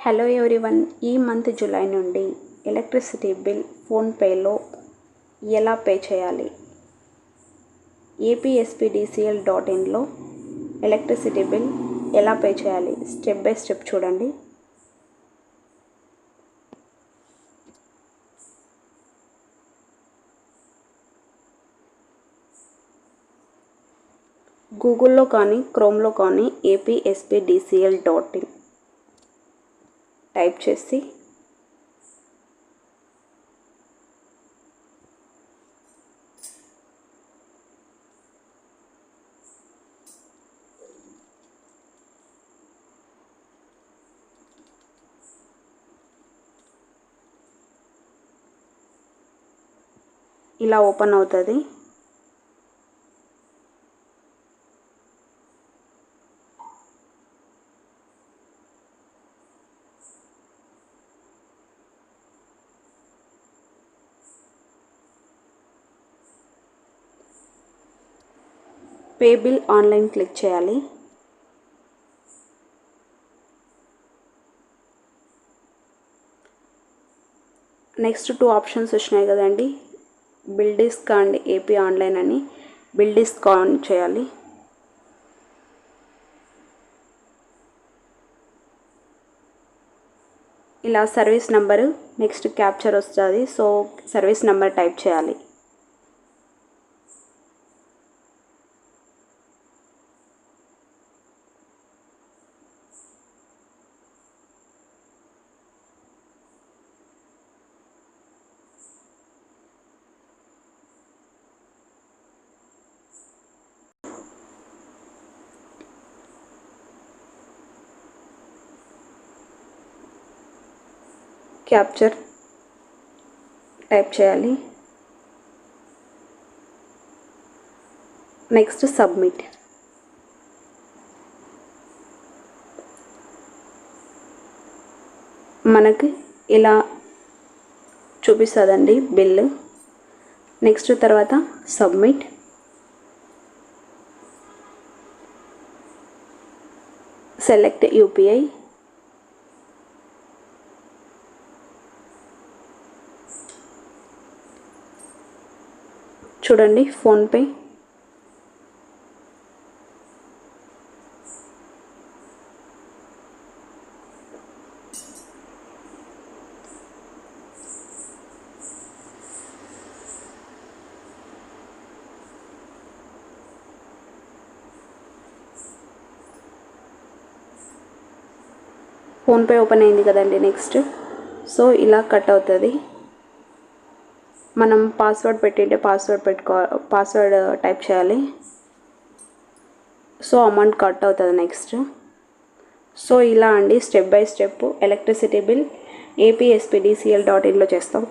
Hello everyone, ఈ month July నుండి electricity bill ఫోన్పేలో ఎలా పే చేయాలి? apspdcl.inలో ఎలక్ట్రిసిటీ బిల్ ఎలా పే చేయాలి స్టెప్ బై స్టెప్ చూడండి. గూగుల్లో కానీ క్రోమ్లో కానీ apspdcl.in టైప్ చేసి ఇలా ఓపెన్ అవుతుంది. పే బిల్ ఆన్లైన్ క్లిక్ చేయాలి. నెక్స్ట్ 2 ఆప్షన్స్ వచ్చినాయి కదండి, bill desk and AP online అని. బిల్ డిస్క్ ఆన్ చేయాలి. ఇలా సర్వీస్ నెంబరు నెక్స్ట్ క్యాప్చర్ వస్తుంది. సో సర్వీస్ నెంబర్ టైప్ చేయాలి. క్యాప్చర్ టైప్ చేయాలి. Next submit. మనకి ఇలా చూపిస్తుందండి బిల్లు. నెక్స్ట్ తర్వాత సబ్మిట్. Select UPI. చూడండి ఫోన్పే. ఫోన్పే ఓపెన్ అయింది కదండి. నెక్స్ట్ సో ఇలా కట్ అవుతుంది. మనం పాస్వర్డ్ పెట్టింటే పాస్వర్డ్ టైప్ చేయాలి. సో అమౌంట్ కట్ అవుతుంది నెక్స్ట్. సో ఇలా అండి step by step electricity bill apspdcl.inలో చేస్తాం.